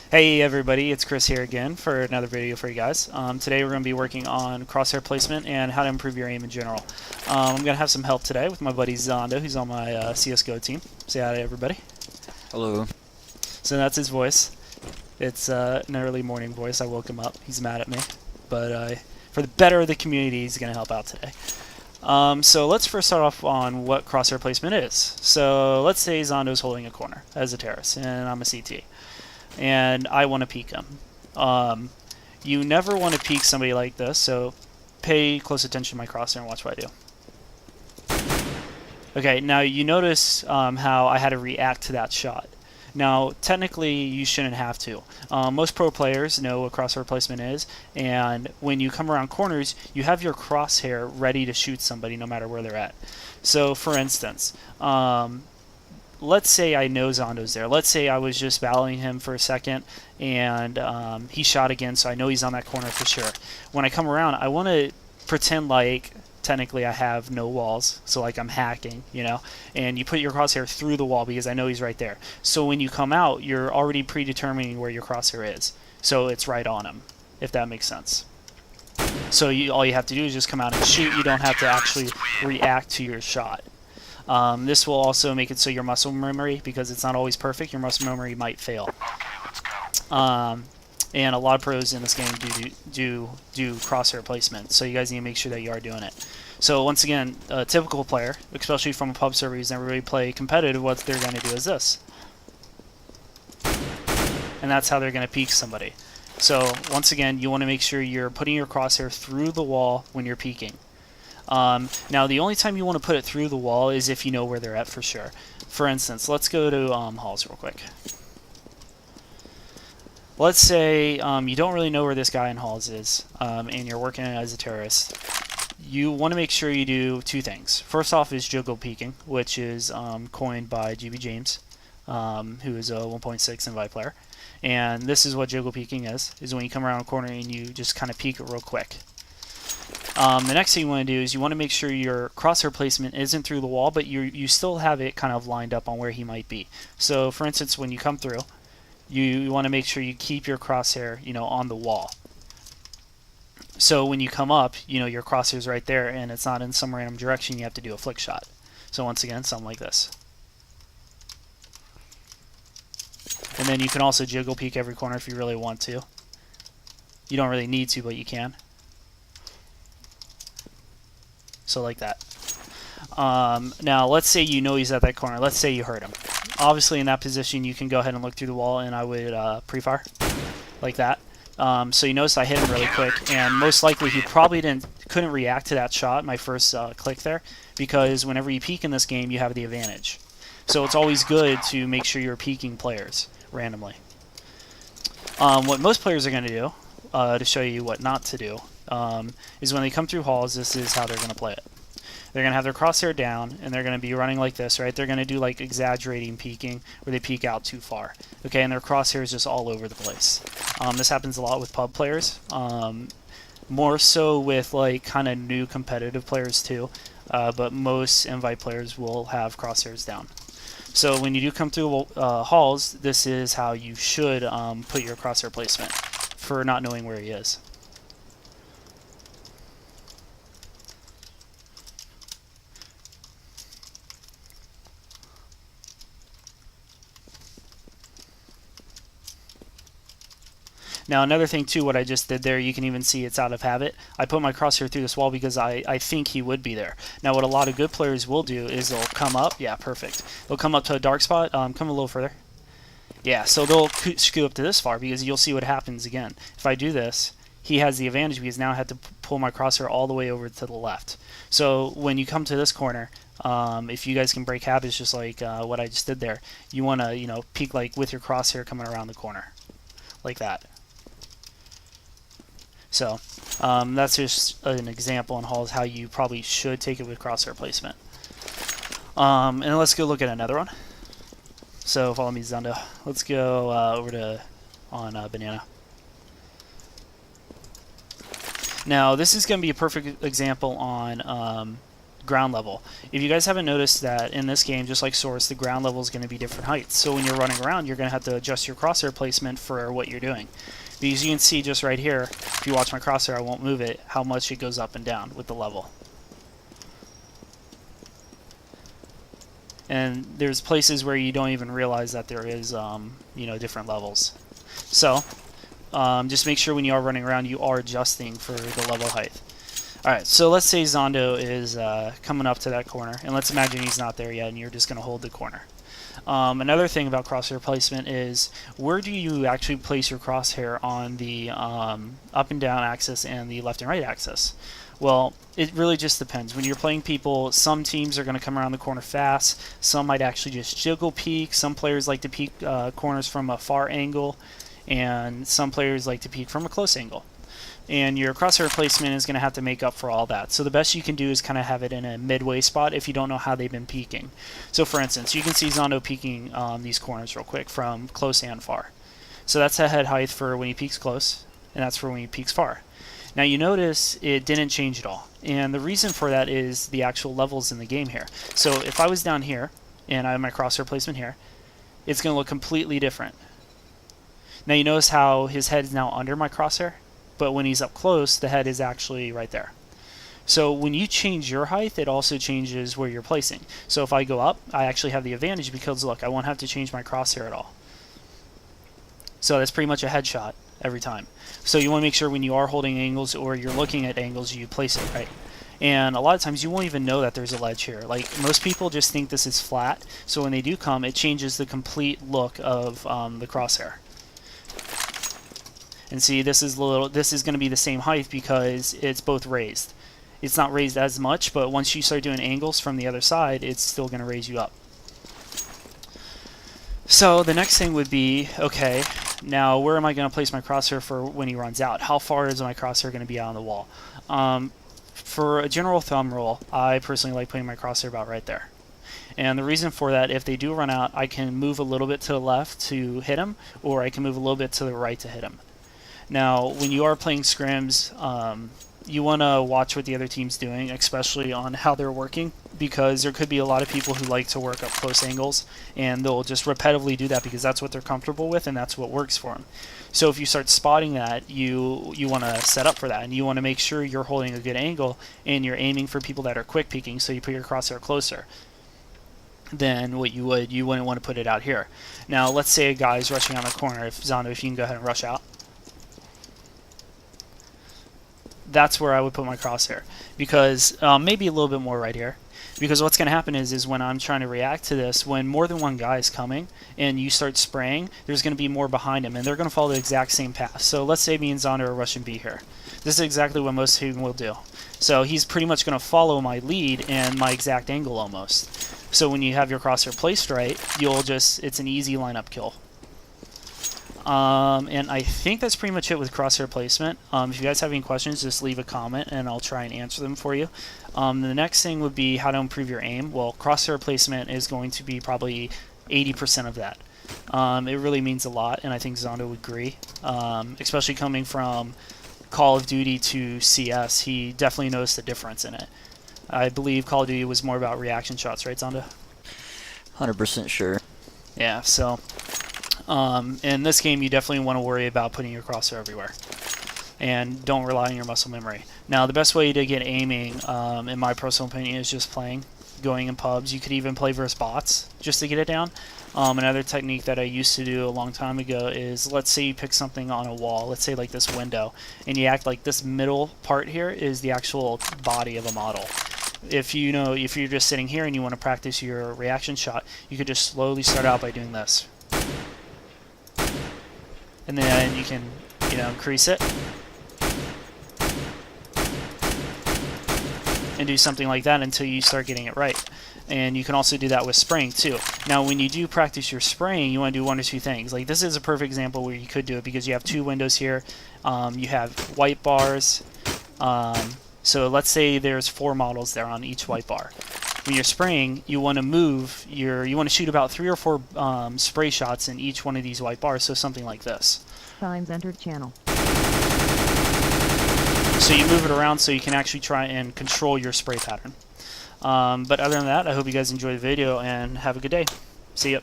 Hey everybody, it's Chris here again for another video for you guys. Today we're going to be working on crosshair placement and how to improve your aim in general. I'm going to have some help today with my buddy Zondo, who's on my CSGO team. Say hi to everybody. Hello. So that's his voice. It's an early morning voice. I woke him up. He's mad at me. But for the better of the community, he's going to help out today. So let's first start off on what crosshair placement is. So let's say Zondo's holding a corner as a terrorist, and I'm a CT. And I want to peek him. You never want to peek somebody like this, so pay close attention to my crosshair and watch what I do. Okay, now you notice how I had to react to that shot. Now, technically, you shouldn't have to. Most pro players know what crosshair placement is, and when you come around corners, you have your crosshair ready to shoot somebody no matter where they're at. So, for instance, let's say I know Zondo's there. Let's say I was just battling him for a second and he shot again, so I know he's on that corner for sure. When I come around, I want to pretend like technically I have no walls, so like I'm hacking, you know, and you put your crosshair through the wall because I know he's right there. So when you come out, you're already predetermining where your crosshair is, so it's right on him, if that makes sense. So all you have to do is just come out and shoot. You don't have to actually react to your shot. This will also make it so your muscle memory, because it's not always perfect, your muscle memory might fail. And a lot of pros in this game do crosshair placement, so you guys need to make sure that you are doing it. So once again, a typical player, especially from a pub server who's never really played competitive, what they're going to do is this. And that's how they're going to peek somebody. So once again, you want to make sure you're putting your crosshair through the wall when you're peeking. Now, the only time you want to put it through the wall is if you know where they're at for sure. For instance, let's go to Halls real quick. Let's say you don't really know where this guy in Halls is, and you're working as a terrorist. You want to make sure you do two things. First off is juggle peeking, which is coined by GB James, who is a 1.6 invite player. And this is what juggle peeking is when you come around a corner and you just kind of peek it real quick. The next thing you want to do is you want to make sure your crosshair placement isn't through the wall, but you still have it kind of lined up on where he might be. So, for instance, when you come through, you want to make sure you keep your crosshair, on the wall. So when you come up, your crosshair's right there, and it's not in some random direction. You have to do a flick shot. So once again, something like this. And then you can also jiggle peek every corner if you really want to. You don't really need to, but you can. So like that. Now let's say you know he's at that corner. Let's say you heard him. Obviously in that position you can go ahead and look through the wall, and I would pre-fire like that. So you notice I hit him really quick, and most likely he probably couldn't react to that shot, my first click there, because whenever you peek in this game you have the advantage. So it's always good to make sure you're peeking players randomly. What most players are going to do, to show you what not to do, is when they come through halls, this is how they're going to play it. They're going to have their crosshair down, and they're going to be running like this, right? They're going to do like exaggerating peeking, where they peek out too far. Okay, and their crosshair is just all over the place. This happens a lot with pub players, more so with like kind of new competitive players too, but most invite players will have crosshairs down. So when you do come through halls, this is how you should put your crosshair placement for not knowing where he is. Now another thing too, what I just did there, you can even see it's out of habit. I put my crosshair through this wall because I think he would be there. Now what a lot of good players will do is they'll come up, yeah, perfect. They'll come up to a dark spot, come a little further. Yeah, so they'll scoot up to this far, because you'll see what happens again. If I do this, he has the advantage because now I have to pull my crosshair all the way over to the left. So when you come to this corner, if you guys can break habits just like what I just did there, you want to peek like with your crosshair coming around the corner, like that. So that's just an example in halls how you probably should take it with crosshair placement. And let's go look at another one. So follow me, Zondo. Let's go over to Banana. Now this is going to be a perfect example on ground level. If you guys haven't noticed that in this game, just like Source, the ground level is going to be different heights. So when you're running around, you're going to have to adjust your crosshair placement for what you're doing. Because you can see just right here, if you watch my crosshair, I won't move it, how much it goes up and down with the level. And there's places where you don't even realize that there is, different levels. So just make sure when you are running around, you are adjusting for the level height. Alright, so let's say Zondo is coming up to that corner, and let's imagine he's not there yet, and you're just going to hold the corner. Another thing about crosshair placement is, where do you actually place your crosshair on the up and down axis and the left and right axis? Well, it really just depends. When you're playing people, some teams are going to come around the corner fast, some might actually just jiggle peek, some players like to peek corners from a far angle, and some players like to peek from a close angle. And your crosshair placement is going to have to make up for all that. So the best you can do is kind of have it in a midway spot if you don't know how they've been peeking. So for instance, you can see Zondo peeking these corners real quick from close and far. So that's the head height for when he peeks close, and that's for when he peeks far. Now you notice it didn't change at all. And the reason for that is the actual levels in the game here. So if I was down here, and I have my crosshair placement here, it's going to look completely different. Now you notice how his head is now under my crosshair? But when he's up close, the head is actually right there. So when you change your height, it also changes where you're placing. So if I go up, I actually have the advantage because, look, I won't have to change my crosshair at all. So that's pretty much a headshot every time. So you want to make sure when you are holding angles or you're looking at angles, you place it right. And a lot of times you won't even know that there's a ledge here. Like, most people just think this is flat, so when they do come, it changes the complete look of the crosshair. And see, this is going to be the same height because it's both raised. It's not raised as much, but once you start doing angles from the other side, it's still going to raise you up. So the next thing would be, okay, now where am I going to place my crosshair for when he runs out? How far is my crosshair going to be out on the wall? For a general thumb rule, I personally like putting my crosshair about right there. And the reason for that, if they do run out, I can move a little bit to the left to hit him, or I can move a little bit to the right to hit him. Now, when you are playing scrims, you want to watch what the other team's doing, especially on how they're working, because there could be a lot of people who like to work up close angles, and they'll just repetitively do that because that's what they're comfortable with and that's what works for them. So if you start spotting that, you want to set up for that, and you want to make sure you're holding a good angle and you're aiming for people that are quick peeking, so you put your crosshair closer than what you would. You wouldn't want to put it out here. Now, let's say a guy's rushing on the corner. If Zondo, if you can go ahead and rush out. That's where I would put my crosshair, because maybe a little bit more right here, because what's going to happen is when I'm trying to react to this, when more than one guy is coming and you start spraying, there's going to be more behind him, and they're going to follow the exact same path. So let's say me and Zondo are rushing B here. This is exactly what most of them will do. So he's pretty much going to follow my lead and my exact angle almost. So when you have your crosshair placed right, it's an easy lineup kill. And I think that's pretty much it with crosshair placement. If you guys have any questions, just leave a comment and I'll try and answer them for you. The next thing would be how to improve your aim. Well, crosshair placement is going to be probably 80% of that. It really means a lot, and I think Zondo would agree. Especially coming from Call of Duty to CS, he definitely noticed the difference in it. I believe Call of Duty was more about reaction shots, right, Zondo? 100% sure. Yeah, so in this game, you definitely want to worry about putting your crosshair everywhere, and don't rely on your muscle memory. Now, the best way to get aiming, in my personal opinion, is just playing, going in pubs. You could even play versus bots just to get it down. Another technique that I used to do a long time ago is, let's say you pick something on a wall, let's say like this window, and you act like this middle part here is the actual body of a model. If you're just sitting here and you want to practice your reaction shot, you could just slowly start out by doing this. And then you can, increase it. And do something like that until you start getting it right. And you can also do that with spraying too. Now, when you do practice your spraying, you want to do one or two things. Like, this is a perfect example where you could do it because you have two windows here. You have white bars. So let's say there's 4 models there on each white bar. When you're spraying, you want to shoot about 3 or 4 spray shots in each one of these white bars, so something like this. Times entered channel. So you move it around so you can actually try and control your spray pattern. But other than that, I hope you guys enjoy the video and have a good day. See ya.